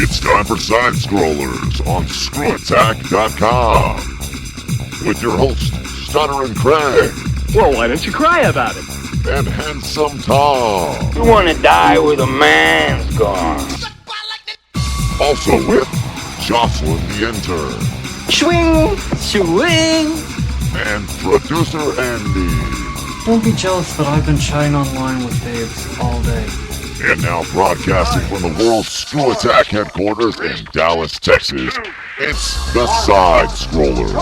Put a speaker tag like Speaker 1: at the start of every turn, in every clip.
Speaker 1: It's time for SideScrollers on ScrewAttack.com with your hosts, Stuttering Craig.
Speaker 2: Well, why don't you cry about it?
Speaker 1: And Handsome Tom.
Speaker 3: You want to die with a man's gun.
Speaker 1: Also with Jocelyn the Intern.
Speaker 3: Swing, swing.
Speaker 1: And producer Andy.
Speaker 4: Don't be jealous that I've been chatting online with babes all day.
Speaker 1: And now broadcasting from the world's Screw Attack headquarters in Dallas, Texas, it's the SideScrollers.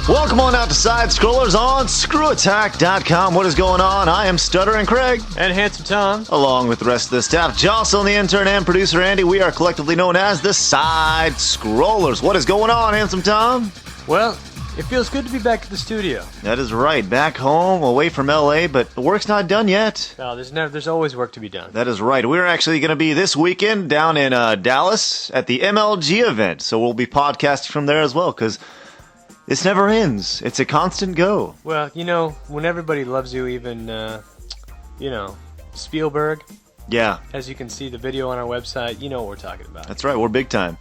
Speaker 5: Welcome on out to SideScrollers on ScrewAttack.com. What is going on? I am Stuttering Craig.
Speaker 2: And Handsome Tom.
Speaker 5: Along with the rest of the staff, Jocelyn the Intern and producer Andy, we are collectively known as the SideScrollers. What is going on, Handsome Tom?
Speaker 2: Well, it feels good to be back at the studio.
Speaker 5: That is right. Back home, away from LA, but the work's not done yet.
Speaker 2: No, there's always work to be done.
Speaker 5: That is right. We're actually going to be this weekend down in Dallas at the MLG event, so we'll be podcasting from there as well, because this never ends. It's a constant go.
Speaker 2: Well, you know, when everybody loves you, even, Spielberg.
Speaker 5: Yeah.
Speaker 2: As you can see the video on our website, you know what we're talking about.
Speaker 5: That's right. We're big time.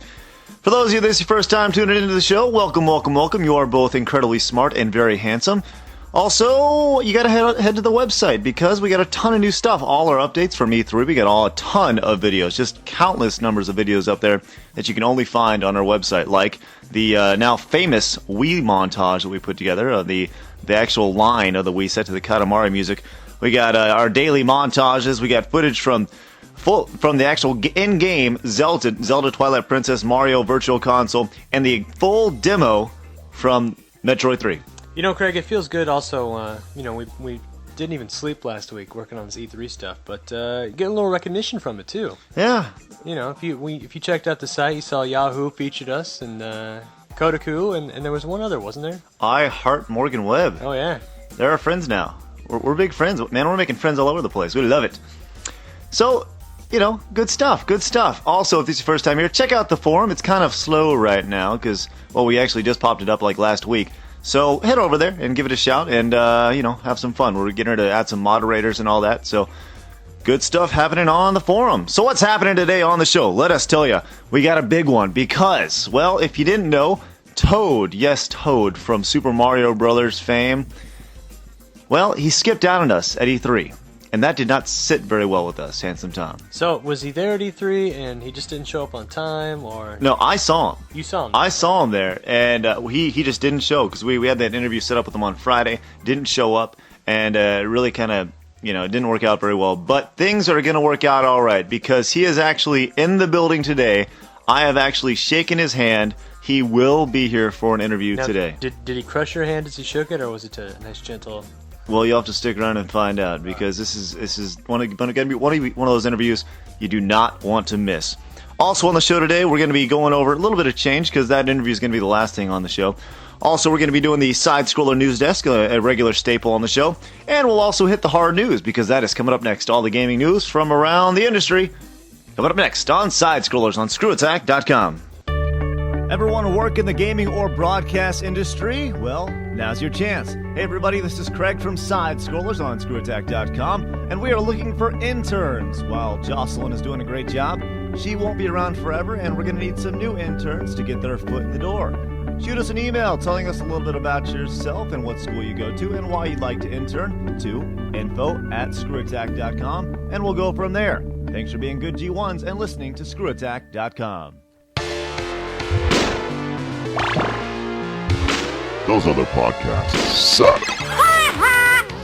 Speaker 5: For those of you this is your first time tuning into the show, welcome, welcome, welcome. You are both incredibly smart and very handsome. Also, you got to head to the website because we got a ton of new stuff. All our updates from E3. We got a ton of videos, just countless numbers of videos up there that you can only find on our website, like the now famous Wii montage that we put together, the actual line of the Wii set to the Katamari music. We got our daily montages. We got footage from the actual in-game Zelda Twilight Princess, Mario Virtual Console, and the full demo from Metroid 3.
Speaker 2: You know, Craig, it feels good also, we didn't even sleep last week working on this E3 stuff, but getting a little recognition from it, too.
Speaker 5: Yeah.
Speaker 2: You know, if you checked out the site, you saw Yahoo featured us, and Kotaku, and there was one other, wasn't there?
Speaker 5: I Heart Morgan Webb.
Speaker 2: Oh, yeah.
Speaker 5: They're our friends now. We're big friends. Man, we're making friends all over the place. We love it. So, good stuff, good stuff. Also, if this is your first time here, check out the forum. It's kind of slow right now because, we actually just popped it up like last week. So head over there and give it a shout and, have some fun. We're getting ready to add some moderators and all that. So good stuff happening on the forum. So what's happening today on the show? Let us tell you. We got a big one because, if you didn't know, Toad, yes, Toad from Super Mario Brothers fame, he skipped out on us at E3. And that did not sit very well with us, Handsome Tom.
Speaker 2: So, was he there at E3 and he just didn't show up on time, or...?
Speaker 5: No, I saw him.
Speaker 2: You saw him?
Speaker 5: I saw him there, and he just didn't show, because we had that interview set up with him on Friday, didn't show up, and really kind of, it didn't work out very well. But things are going to work out all right, because he is actually in the building today. I have actually shaken his hand. He will be here for an interview today.
Speaker 2: Did he crush your hand as he shook it, or was it a nice, gentle...
Speaker 5: Well, you'll have to stick around and find out because this is going to be one of those interviews you do not want to miss. Also on the show today, we're going to be going over a little bit of change because that interview is going to be the last thing on the show. Also, we're going to be doing the Side-Scroller News Desk, a regular staple on the show. And we'll also hit the hard news because that is coming up next. All the gaming news from around the industry coming up next on Side-Scrollers on ScrewAttack.com. Ever want to work in the gaming or broadcast industry? Well, now's your chance. Hey everybody, this is Craig from SideScrollers on ScrewAttack.com, and we are looking for interns. While Jocelyn is doing a great job, she won't be around forever, and we're going to need some new interns to get their foot in the door. Shoot us an email telling us a little bit about yourself and what school you go to and why you'd like to intern to info@ScrewAttack.com, and we'll go from there. Thanks for being good G1s and listening to ScrewAttack.com.
Speaker 1: Those other podcasts suck.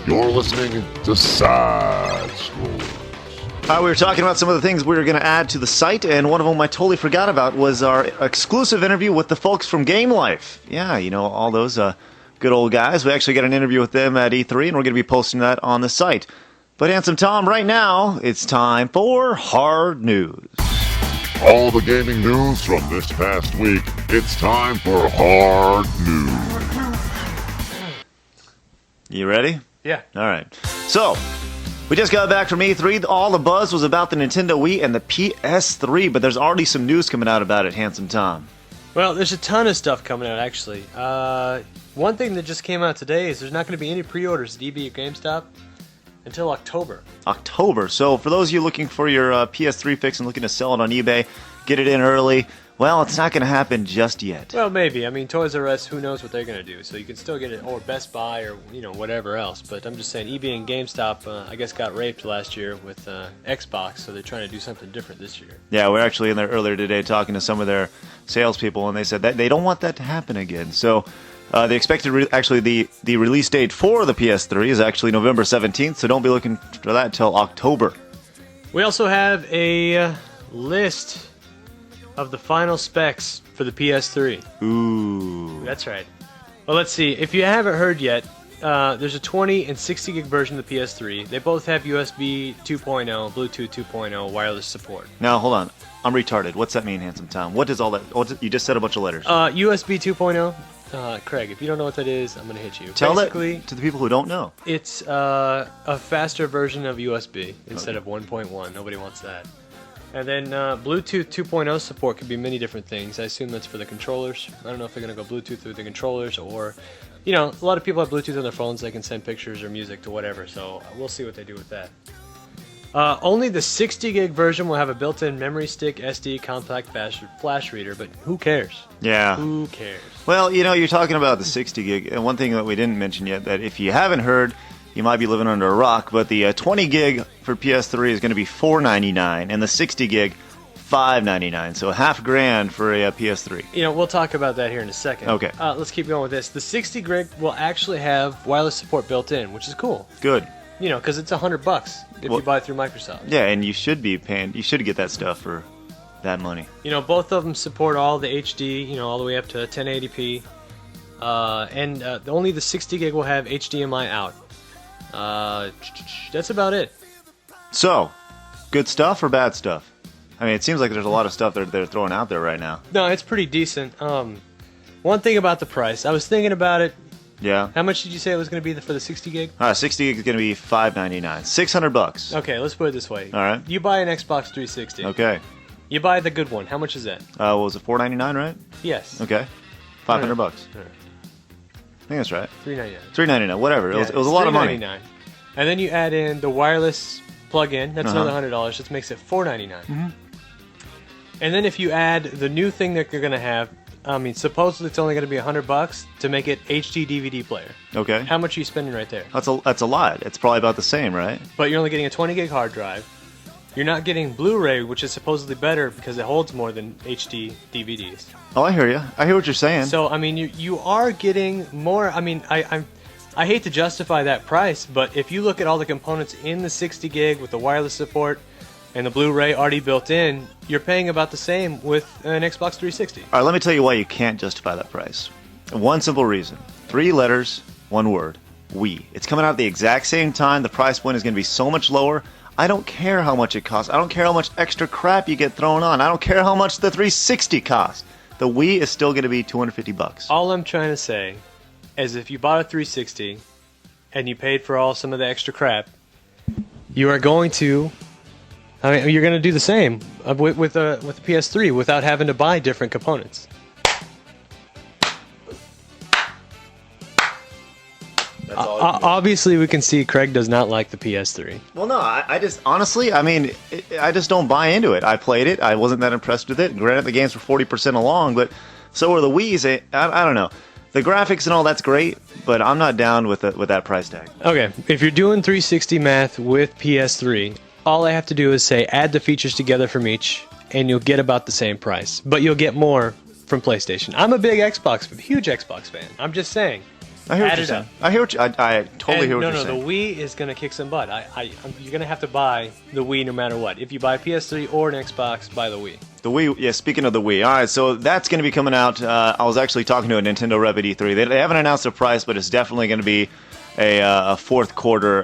Speaker 1: You're listening to SideScrollers.
Speaker 5: We were talking about some of the things we were going to add to the site, and one of them I totally forgot about was our exclusive interview with the folks from Game Life. Yeah, all those good old guys. We actually got an interview with them at E3, and we're going to be posting that on the site. But Handsome Tom, right now, it's time for Hard News.
Speaker 1: All the gaming news from this past week, it's time for Hard News.
Speaker 5: You ready?
Speaker 2: Yeah.
Speaker 5: All right. So, We just got back from E3. All the buzz was about the Nintendo Wii and the PS3, but there's already some news coming out about it, Handsome Tom.
Speaker 2: Well, there's a ton of stuff coming out, actually. One thing that just came out today is there's not going to be any pre-orders at EB or GameStop until October.
Speaker 5: October. So for those of you looking for your PS3 fix and looking to sell it on eBay, get it in early. Well, it's not going to happen just yet.
Speaker 2: Well, maybe. I mean, Toys R Us, who knows what they're going to do. So you can still get it, or Best Buy, or, whatever else. But I'm just saying, eBay and GameStop, I guess, got raped last year with Xbox, so they're trying to do something different this year.
Speaker 5: Yeah, we're actually in there earlier today talking to some of their salespeople, and they said that they don't want that to happen again. So the expected, the release date for the PS3 is actually November 17th, so don't be looking for that until October.
Speaker 2: We also have a list of the final specs for the PS3.
Speaker 5: Ooh.
Speaker 2: That's right. Well, let's see. If you haven't heard yet, there's a 20 and 60 gig version of the PS3. They both have USB 2.0, Bluetooth 2.0 wireless support.
Speaker 5: Now, hold on. I'm retarded. What's that mean, Handsome Tom? What does all that... you just said a bunch of letters.
Speaker 2: USB 2.0. Craig, if you don't know what that is, I'm going to hit you.
Speaker 5: Tell
Speaker 2: Basically,
Speaker 5: that to the people who don't know.
Speaker 2: It's a faster version of USB instead of 1.1. Nobody wants that. And then Bluetooth 2.0 support could be many different things. I assume that's for the controllers. I don't know if they're going to go Bluetooth through the controllers or, a lot of people have Bluetooth on their phones. They can send pictures or music to whatever. So we'll see what they do with that. Only the 60 gig version will have a built-in memory stick, SD, compact flash reader, but who cares?
Speaker 5: Yeah.
Speaker 2: Who cares?
Speaker 5: Well, you're talking about the 60 gig, and one thing that we didn't mention yet, that if you haven't heard, you might be living under a rock, but the 20 gig for PS3 is going to be $499, and the 60 gig, $599, so $1,000 for a PS3.
Speaker 2: We'll talk about that here in a second.
Speaker 5: Okay.
Speaker 2: Let's keep going with this. The 60 gig will actually have wireless support built in, which is cool.
Speaker 5: Good.
Speaker 2: Because it's $100 if you buy it through Microsoft.
Speaker 5: Yeah, and you should get that stuff for that money.
Speaker 2: Both of them support all the HD, all the way up to 1080p. And only the 60 gig will have HDMI out. That's about it.
Speaker 5: So, good stuff or bad stuff? I mean, it seems like there's a lot of stuff they're throwing out there right now.
Speaker 2: No, it's pretty decent. One thing about the price, I was thinking about it.
Speaker 5: Yeah.
Speaker 2: How much did you say it was going to be for the 60 gig?
Speaker 5: 60 gig is going to be $599, $600.
Speaker 2: Okay, let's put it this way.
Speaker 5: All right.
Speaker 2: You buy an Xbox 360.
Speaker 5: Okay.
Speaker 2: You buy the good one. How much is that?
Speaker 5: What was it, $499, right?
Speaker 2: Yes.
Speaker 5: Okay. $500.
Speaker 2: Right.
Speaker 5: I think that's right.
Speaker 2: $399.
Speaker 5: $399, whatever. It was a lot of money.
Speaker 2: $399. And then you add in the wireless plug-in. That's another $100. That makes it $499.
Speaker 5: Mm-hmm.
Speaker 2: And then if you add the new thing that you're going to have, supposedly it's only going to be $100 to make it HD DVD player.
Speaker 5: Okay.
Speaker 2: How much are you spending right there?
Speaker 5: That's a lot. It's probably about the same, right?
Speaker 2: But you're only getting a 20 gig hard drive. You're not getting Blu-ray, which is supposedly better because it holds more than HD DVDs.
Speaker 5: Oh, I hear you. I hear what you're saying.
Speaker 2: So, you are getting more. I hate to justify that price, but if you look at all the components in the 60 gig with the wireless support and the Blu-ray already built in, you're paying about the same with an Xbox 360.
Speaker 5: All right, let me tell you why you can't justify that price. One simple reason. 3 letters, 1 word. Wii. It's coming out at the exact same time. The price point is going to be so much lower. I don't care how much it costs. I don't care how much extra crap you get thrown on. I don't care how much the 360 costs. The Wii is still going to be $250.
Speaker 2: All I'm trying to say is if you bought a 360 and you paid for some of the extra crap, you are going to... you're going to do the same with the PS3 without having to buy different components. Obviously, we can see Craig does not like the PS3.
Speaker 5: Well, no, I just, honestly, I just don't buy into it. I played it. I wasn't that impressed with it. Granted, the games were 40% along, but so are the Wii's. I don't know. The graphics and all, that's great, but I'm not down with that price tag.
Speaker 2: Okay, if you're doing 360 math with PS3, all I have to do is say add the features together from each, and you'll get about the same price. But you'll get more from PlayStation. I'm a big huge Xbox fan. I'm just saying.
Speaker 5: I hear what you're saying. I totally hear what you're saying.
Speaker 2: No, the Wii is going to kick some butt. You're going to have to buy the Wii no matter what. If you buy PS3 or an Xbox, buy the Wii.
Speaker 5: The Wii, yeah, speaking of the Wii. All right, so that's going to be coming out. I was actually talking to a Nintendo rep at E3. They haven't announced a price, but it's definitely going to be a fourth quarter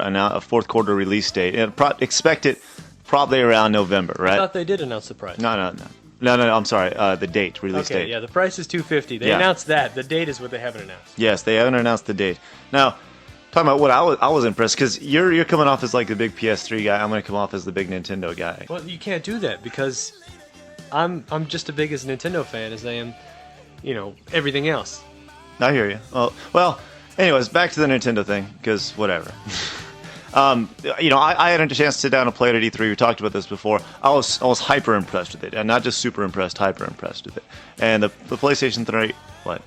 Speaker 5: release date. Expect it probably around November, right?
Speaker 2: I thought they did announce the price.
Speaker 5: No, I'm sorry. The date, release date.
Speaker 2: Okay, yeah, the price is $250. They announced that. The date is what they haven't announced.
Speaker 5: Yes, they haven't announced the date. Now, Talking about what I was impressed, because you're coming off as like the big PS3 guy. I'm going to come off as the big Nintendo guy.
Speaker 2: Well, you can't do that because I'm just as big as a Nintendo fan as I am, everything else.
Speaker 5: I hear you. Well, anyways, back to the Nintendo thing, because whatever. I had a chance to sit down and play it at E3. We talked about this before. I was hyper impressed with it, and not just super impressed, hyper impressed with it. And the PlayStation 3, what?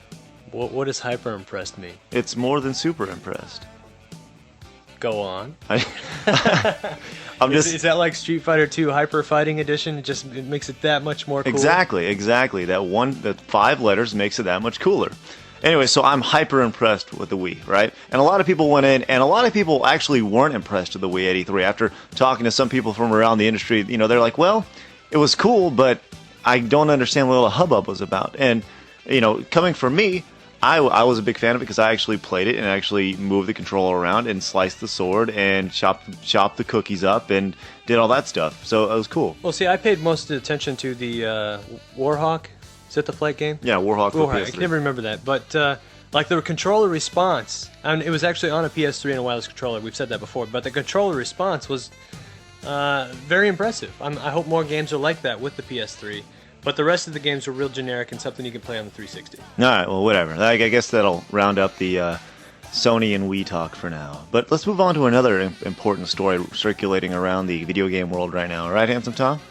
Speaker 2: What does hyper impressed mean?
Speaker 5: It's more than super impressed.
Speaker 2: Go on.
Speaker 5: Is
Speaker 2: that like Street Fighter 2 Hyper Fighting Edition? It makes it that much more cool.
Speaker 5: Exactly. That 5 letters makes it that much cooler. Anyway, so I'm hyper impressed with the Wii, right? And a lot of people went in, and a lot of people actually weren't impressed with the Wii at E3. After talking to some people from around the industry, they're like, well, it was cool, but I don't understand what all the hubbub was about. And, coming from me, I was a big fan of it because I actually played it and actually moved the controller around and sliced the sword and chopped the cookies up and did all that stuff. So it was cool.
Speaker 2: Well, see, I paid most of the attention to the Warhawk. Is that the flight game?
Speaker 5: Yeah, Warhawk.
Speaker 2: I can never remember that. But like the controller response, and it was actually on a PS3 and a wireless controller. We've said that before. But the controller response was very impressive. I hope more games are like that with the PS3. But the rest of the games are real generic and something you can play on the 360.
Speaker 5: All right, well, whatever. I guess that'll round up the Sony and Wii talk for now. But let's move on to another important story circulating around the video game world right now. All right, Handsome Tom?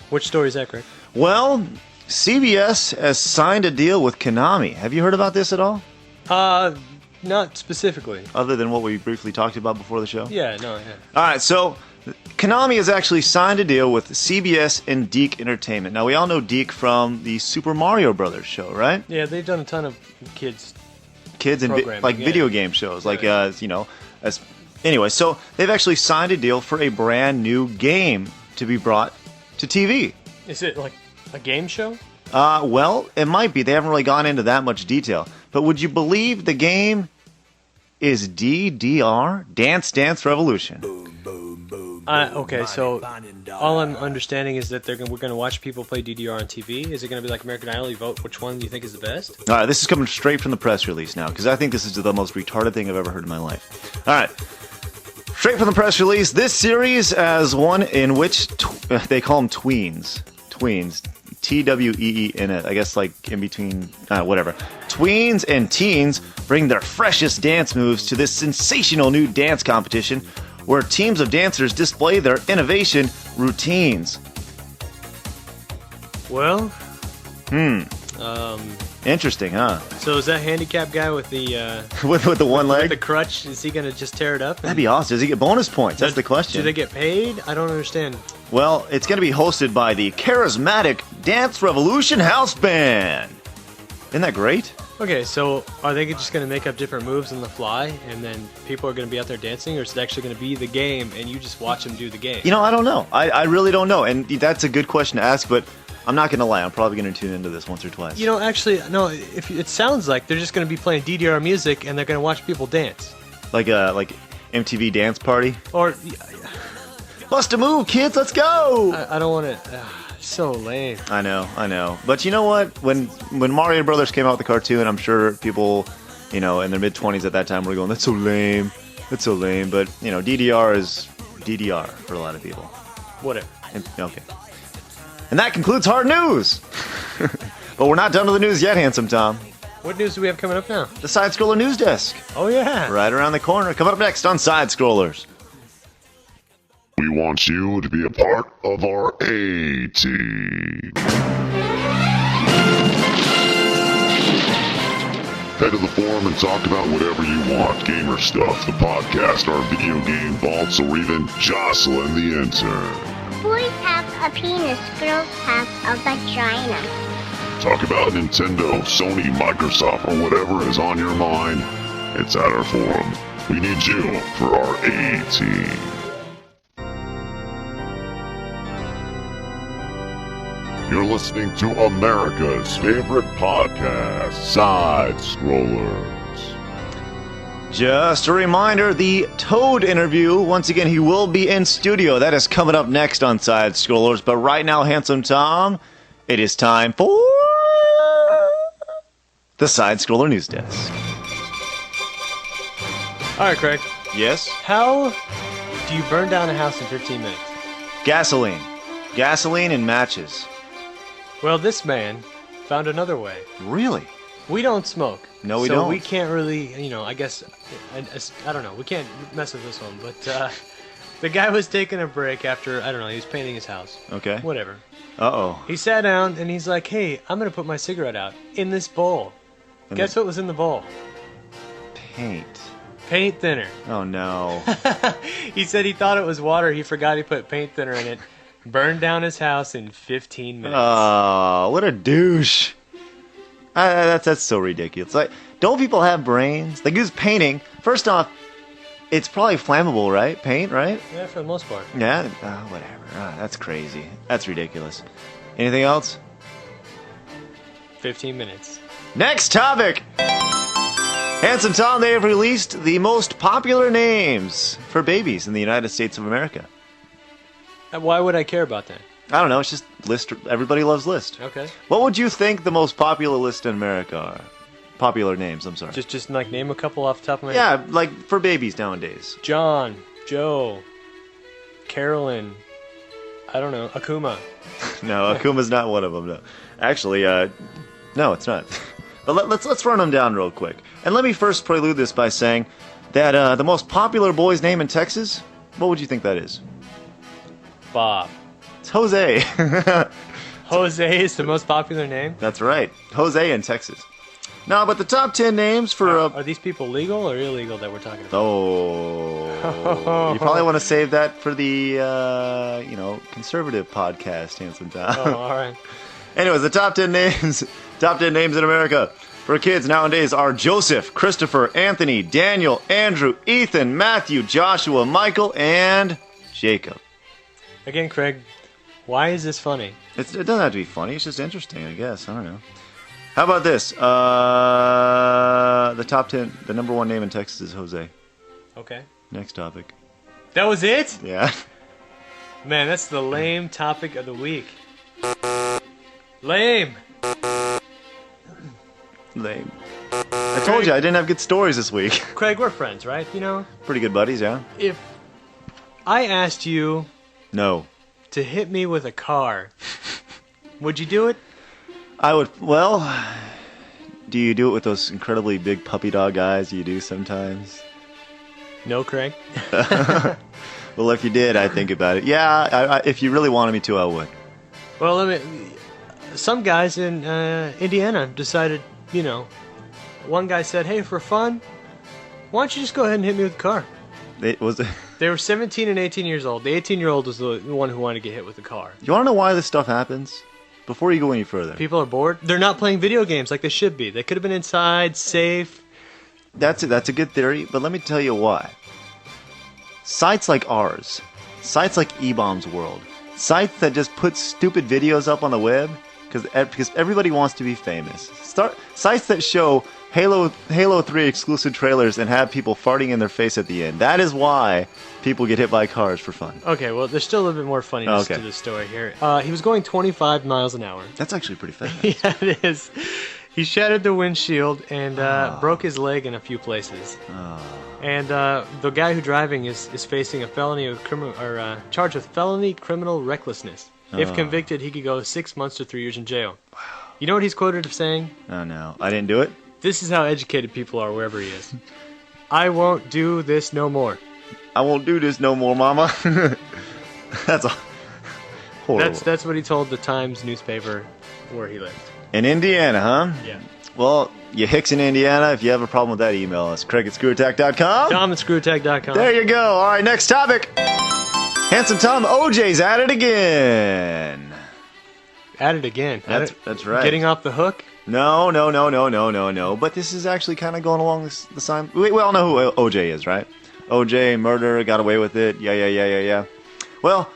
Speaker 2: Which story is that, Greg?
Speaker 5: Well, CBS has signed a deal with Konami. Have you heard about this at all?
Speaker 2: Not specifically.
Speaker 5: Other than what we briefly talked about before the show?
Speaker 2: Yeah.
Speaker 5: All right, so Konami has actually signed a deal with CBS and Deke Entertainment. Now, we all know Deke from the Super Mario Brothers show, right?
Speaker 2: Yeah, they've done a ton of kids
Speaker 5: and video game shows, anyway. So they've actually signed a deal for a brand new game to be brought to TV.
Speaker 2: Is it like a game show?
Speaker 5: Well, it might be. They haven't really gone into that much detail. But would you believe the game is DDR, Dance Dance Revolution?
Speaker 2: Okay, so all I'm understanding is that we're going to watch people play DDR on TV. Is it going to be like American Idol? You vote which one you think is the best?
Speaker 5: All right, this is coming straight from the press release now, because I think this is the most retarded thing I've ever heard in my life. All right, straight from the press release, this series as one in which they call them tweens. TWEE in it, I guess, like in between, whatever. Tweens and teens bring their freshest dance moves to this sensational new dance competition where teams of dancers display their innovation routines.
Speaker 2: Well,
Speaker 5: interesting, huh?
Speaker 2: So is that handicapped guy with the
Speaker 5: with the one leg,
Speaker 2: with the crutch? Is he gonna just tear it up?
Speaker 5: That'd be awesome. Does he get bonus points? That's the question.
Speaker 2: Do they get paid? I don't understand.
Speaker 5: Well, it's going to be hosted by the charismatic Dance Revolution House Band. Isn't that great?
Speaker 2: Okay, so are they just going to make up different moves on the fly, and then people are going to be out there dancing, or is it actually going to be the game, and you just watch them do the game?
Speaker 5: I don't know. I really don't know, and that's a good question to ask, but I'm not going to lie. I'm probably going to tune into this once or twice.
Speaker 2: Actually, no, if it sounds like they're just going to be playing DDR music, and they're going to watch people dance.
Speaker 5: Like MTV Dance Party?
Speaker 2: Or...
Speaker 5: Bust a move, kids, let's go!
Speaker 2: I don't want to... so lame.
Speaker 5: I know. But you know what? When Mario Brothers came out with the cartoon, I'm sure people, in their mid-20s at that time were going, that's so lame. But, DDR is DDR for a lot of people.
Speaker 2: Whatever.
Speaker 5: Okay. And that concludes Hard News! But we're not done with the news yet, Handsome Tom.
Speaker 3: What news do we have coming up now?
Speaker 5: The SideScroller News Desk.
Speaker 3: Oh, yeah.
Speaker 5: Right around the corner. Coming up next on SideScrollers.
Speaker 1: We want you to be a part of our A-Team. Head to the forum and talk about whatever you want. Gamer stuff, the podcast, our video game vaults, or even jostling the intern.
Speaker 6: Boys have a penis, girls have a vagina.
Speaker 1: Talk about Nintendo, Sony, Microsoft, or whatever is on your mind. It's at our forum. We need you for our A-Team. You're listening to America's favorite podcast, SideScrollers.
Speaker 5: Just a reminder, the Toad interview, once again, he will be in studio. That is coming up next on SideScrollers. But right now, Handsome Tom, it is time for the SideScroller News Desk.
Speaker 2: All right, Craig.
Speaker 5: Yes?
Speaker 2: How do you burn down a house in 15 minutes?
Speaker 5: Gasoline. Gasoline and matches.
Speaker 2: Well, this man found another way.
Speaker 5: Really?
Speaker 2: We don't smoke.
Speaker 5: No, we
Speaker 2: so
Speaker 5: don't.
Speaker 2: we can't really, I guess, I don't know. We can't mess with this one. But the guy was taking a break after, I don't know, he was painting his house.
Speaker 5: Okay.
Speaker 2: Whatever.
Speaker 5: Uh-oh.
Speaker 2: He sat down and he's like, hey, I'm going to put my cigarette out in this bowl. Guess what was in the bowl?
Speaker 5: Paint.
Speaker 2: Paint thinner.
Speaker 5: Oh, no.
Speaker 2: He said he thought it was water. He forgot he put paint thinner in it. Burned down his house in 15 minutes.
Speaker 5: Oh, what a douche. That's so ridiculous. Like, don't people have brains? They use painting. First off, it's probably flammable, right? Paint, right?
Speaker 2: Yeah, for the most part.
Speaker 5: Yeah, whatever. That's crazy. That's ridiculous. Anything else?
Speaker 2: 15 minutes.
Speaker 5: Next topic! Handsome Tom, they have released the most popular names for babies in the United States of America.
Speaker 2: Why would I care about that?
Speaker 5: I don't know, it's just list. Everybody loves list.
Speaker 2: Okay.
Speaker 5: What would you think the most popular list in America are? Popular names, I'm sorry.
Speaker 2: Just like name a couple off the top of my head.
Speaker 5: Yeah, like for babies nowadays.
Speaker 2: John, Joe, Carolyn, I don't know, Akuma.
Speaker 5: No, Akuma's not one of them. No, actually, no, it's not. But let's run them down real quick. And let me first prelude this by saying that the most popular boy's name in Texas. What would you think that is?
Speaker 2: Bob.
Speaker 5: It's Jose.
Speaker 2: Jose is the most popular name?
Speaker 5: That's right, Jose in Texas. No, but the top 10 names for
Speaker 2: Are these people legal or illegal that we're talking about?
Speaker 5: Oh, you probably want to save that for the conservative podcast, Handsome Tom.
Speaker 2: Oh, all right.
Speaker 5: Anyways, the top 10 names in America for kids nowadays are Joseph, Christopher, Anthony, Daniel, Andrew, Ethan, Matthew, Joshua, Michael, and Jacob.
Speaker 2: Again, Craig, why is this funny?
Speaker 5: It doesn't have to be funny. It's just interesting, I guess. I don't know. How about this? The top 10, the number one name in Texas is Jose.
Speaker 2: Okay.
Speaker 5: Next topic.
Speaker 2: That was it?
Speaker 5: Yeah.
Speaker 2: Man, that's the lame topic of the week. Lame.
Speaker 5: Lame. I told you I didn't have good stories this week.
Speaker 2: Craig, we're friends, right?
Speaker 5: Pretty good buddies, yeah?
Speaker 2: If I asked you
Speaker 5: No.
Speaker 2: to hit me with a car, would you do it?
Speaker 5: I would, well, do you do it with those incredibly big puppy dog eyes you do sometimes?
Speaker 2: No, Craig.
Speaker 5: Well, if you did, I'd think about it. Yeah, if you really wanted me to, I would.
Speaker 2: Well, some guys in Indiana decided, one guy said, hey, for fun, why don't you just go ahead and hit me with a car?
Speaker 5: They
Speaker 2: were 17 and 18 years old. The 18-year-old was the one who wanted to get hit with a car.
Speaker 5: You want to know why this stuff happens? Before you go any further.
Speaker 2: People are bored. They're not playing video games like they should be. They could have been inside, safe.
Speaker 5: That's a good theory, but let me tell you why. Sites like ours, sites like eBomb's World, sites that just put stupid videos up on the web because everybody wants to be famous. Sites that show Halo 3 exclusive trailers and have people farting in their face at the end. That is why people get hit by cars for fun.
Speaker 2: Okay, well, there's still a little bit more funniness to the story here. He was going 25 miles an hour.
Speaker 5: That's actually pretty fast.
Speaker 2: Yeah, it is. He shattered the windshield and broke his leg in a few places. And the guy who's driving is facing a felony charged with felony criminal recklessness. If convicted, he could go 6 months to 3 years in jail. Wow. You know what he's quoted as saying? Oh, no. I didn't do it? This is how educated people are wherever he is. I won't do this no more.
Speaker 5: I won't do this no more, mama. That's horrible.
Speaker 2: That's what he told the Times newspaper where he lived.
Speaker 5: In Indiana, huh?
Speaker 2: Yeah.
Speaker 5: Well, you hicks in Indiana, if you have a problem with that, email us. Craig@ScrewAttack.com.
Speaker 2: Tom at ScrewAttack.com.
Speaker 5: There you go. All right, next topic. Handsome Tom, OJ's at it again.
Speaker 2: At it again.
Speaker 5: That's right.
Speaker 2: Getting off the hook?
Speaker 5: No. But this is actually kind of going along the same. We all know who OJ is, right? OJ, murder, got away with it. Yeah. Well,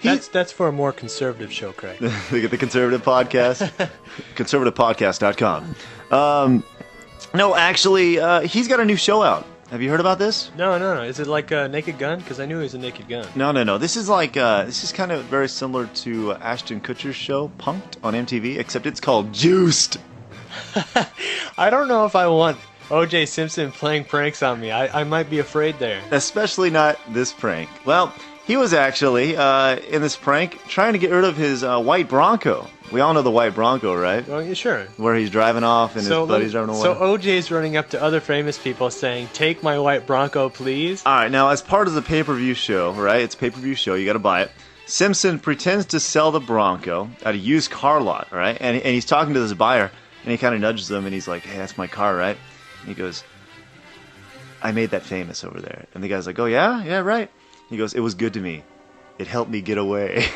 Speaker 2: that's for a more conservative show, Craig.
Speaker 5: the conservative podcast. conservativepodcast.com. No, actually, he's got a new show out. Have you heard about this?
Speaker 2: No. Is it like a Naked Gun? Because I knew he was a Naked Gun.
Speaker 5: No. This is like this is kind of very similar to Ashton Kutcher's show, Punk'd, on MTV, except it's called Juiced.
Speaker 2: I don't know if I want O.J. Simpson playing pranks on me. I might be afraid there.
Speaker 5: Especially not this prank. Well, he was actually, in this prank, trying to get rid of his white Bronco. We all know the white Bronco, right?
Speaker 2: Oh, yeah, sure.
Speaker 5: Where he's driving off and his buddy's driving away.
Speaker 2: So O.J.'s running up to other famous people saying, "Take my white Bronco, please."
Speaker 5: All right, now as part of the pay-per-view show, right? It's a pay-per-view show. You got to buy it. Simpson pretends to sell the Bronco at a used car lot, right? And he's talking to this buyer, and he kind of nudges him, and he's like, "Hey, that's my car, right?" And he goes, "I made that famous over there." And the guy's like, "Oh, yeah? Yeah, right." He goes, "It was good to me. It helped me get away."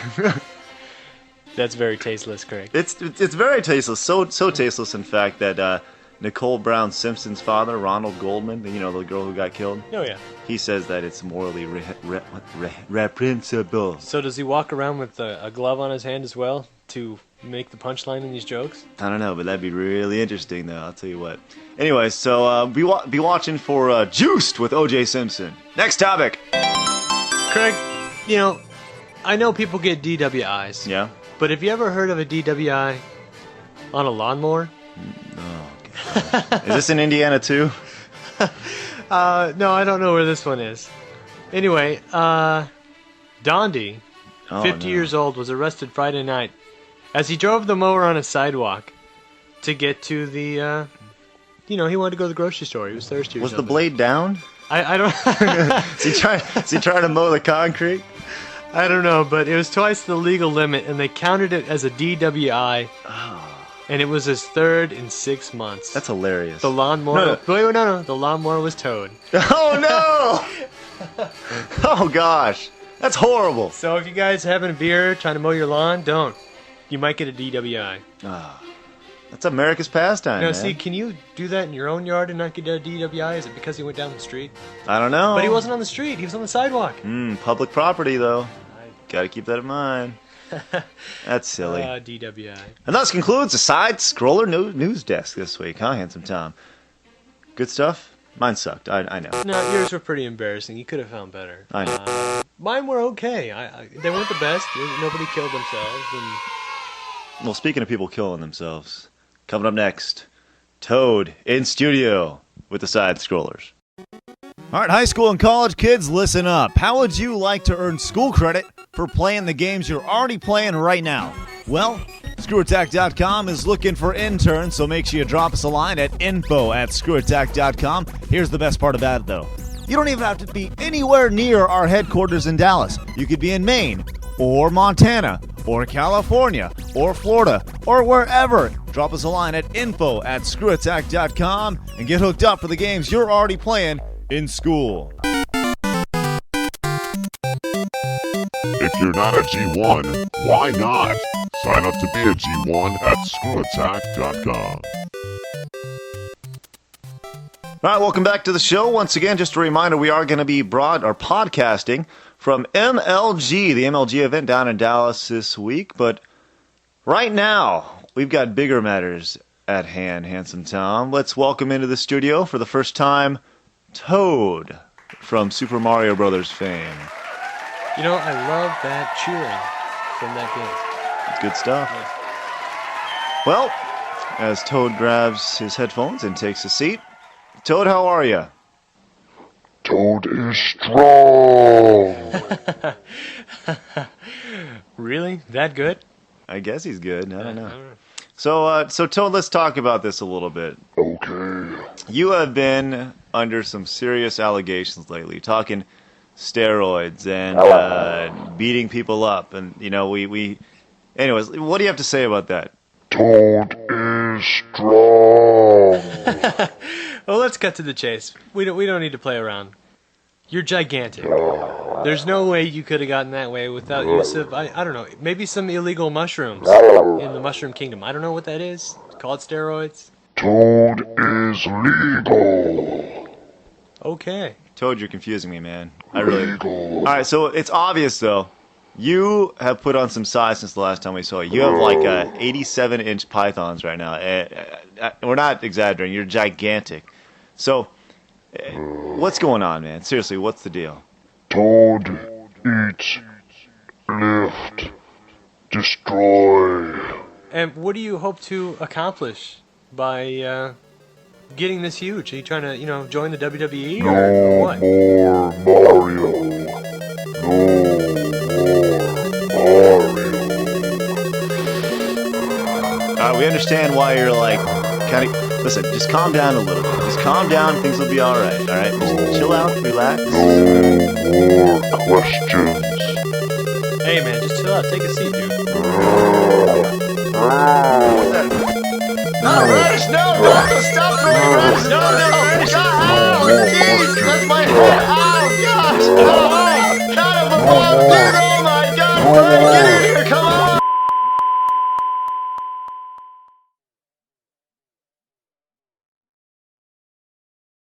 Speaker 2: That's very tasteless, Craig.
Speaker 5: It's very tasteless. So tasteless, in fact, that Nicole Brown Simpson's father, Ronald Goldman, you know, the girl who got killed,
Speaker 2: Oh, yeah.
Speaker 5: he says that it's morally reprehensible.
Speaker 2: So does he walk around with a glove on his hand as well to make the punchline in these jokes?
Speaker 5: I don't know, but that'd be really interesting, though. I'll tell you what. Anyway, so be watching for Juiced with O.J. Simpson. Next topic.
Speaker 2: Craig, you know, I know people get DWIs.
Speaker 5: Yeah.
Speaker 2: But have you ever heard of a DWI on a lawnmower?
Speaker 5: Is this in Indiana too?
Speaker 2: No, I don't know where this one is. Anyway, Dondi, 50 years old, was arrested Friday night as he drove the mower on a sidewalk to get to the, he wanted to go to the grocery store. He was thirsty or
Speaker 5: Was
Speaker 2: something.
Speaker 5: the blade down?
Speaker 2: I don't...
Speaker 5: Is he trying to mow the concrete?
Speaker 2: I don't know, but it was twice the legal limit, and they counted it as a DWI, and it was his third in 6 months.
Speaker 5: That's hilarious.
Speaker 2: The lawnmower... No. The lawnmower was towed.
Speaker 5: Oh, no! Oh, gosh. That's horrible.
Speaker 2: So if you guys having a beer, trying to mow your lawn, don't. You might get a DWI.
Speaker 5: That's America's pastime,
Speaker 2: Now,
Speaker 5: man.
Speaker 2: see, can you do that in your own yard and not get a DWI? Is it because he went down the street?
Speaker 5: I don't know.
Speaker 2: But he wasn't on the street. He was on the sidewalk.
Speaker 5: Public property, though. Gotta keep that in mind. That's silly.
Speaker 2: DWI.
Speaker 5: And thus concludes the Side-Scroller news desk this week, huh, Handsome Tom? Good stuff? Mine sucked, I know.
Speaker 2: No, yours were pretty embarrassing. You could have found better.
Speaker 5: I know.
Speaker 2: Mine were okay. They weren't the best. Nobody killed themselves.
Speaker 5: Well, speaking of people killing themselves, coming up next, Toad in studio with the Side-Scrollers. All right, high school and college kids, listen up. How would you like to earn school credit for playing the games you're already playing right now? Well, ScrewAttack.com is looking for interns, so make sure you drop us a line at info@ScrewAttack.com. Here's the best part about it, though. You don't even have to be anywhere near our headquarters in Dallas. You could be in Maine, or Montana, or California, or Florida, or wherever. Drop us a line at info@ScrewAttack.com and get hooked up for the games you're already playing in school.
Speaker 1: If you're not a G1, why not? Sign up to be a G1 at ScrewAttack.com.
Speaker 5: All right, welcome back to the show. Once again, just a reminder, we are going to be podcasting from MLG, the MLG event down in Dallas this week. But right now, we've got bigger matters at hand, Handsome Tom. Let's welcome into the studio for the first time, Toad from Super Mario Brothers fame.
Speaker 2: You know, I love that cheering from that game.
Speaker 5: Good stuff.
Speaker 2: Yeah.
Speaker 5: Well, as Toad grabs his headphones and takes a seat, Toad, how are you?
Speaker 1: Toad is strong.
Speaker 2: Really? That good?
Speaker 5: I guess he's good. I don't know. So Toad, let's talk about this a little bit.
Speaker 1: Okay.
Speaker 5: You have been under some serious allegations lately, talking steroids and beating people up, and we. Anyways, what do you have to say about that?
Speaker 1: Toad is strong.
Speaker 2: Well, let's cut to the chase. We don't need to play around. You're gigantic. There's no way you could have gotten that way without use of, I don't know, maybe some illegal mushrooms in the Mushroom Kingdom. I don't know what that is. Call it steroids.
Speaker 1: Toad is legal.
Speaker 2: Okay.
Speaker 5: Toad, you're confusing me, man. I really.
Speaker 1: Legal.
Speaker 5: All right, so it's obvious though. You have put on some size since the last time we saw you. You have like 87-inch pythons right now. We're not exaggerating. You're gigantic. So, what's going on, man? Seriously, what's the deal?
Speaker 1: Toad eats, lift, destroy.
Speaker 2: And what do you hope to accomplish by getting this huge? Are you trying to, join the WWE
Speaker 1: No
Speaker 2: or what?
Speaker 1: more Mario. No Mario.
Speaker 5: We understand why you're like, kind of. Listen, just calm down a little bit. Just calm down. Things will be all right. All right. Just chill out, relax.
Speaker 1: No more questions.
Speaker 2: Hey man, just chill out. Take a seat, dude.
Speaker 5: No, Radish, no, stop throwing Radish. No, Radish. Oh, jeez, that's my head. Oh, gosh. Oh, God, I'm a bomb, dude. Oh, my God. Brian, get in here. Come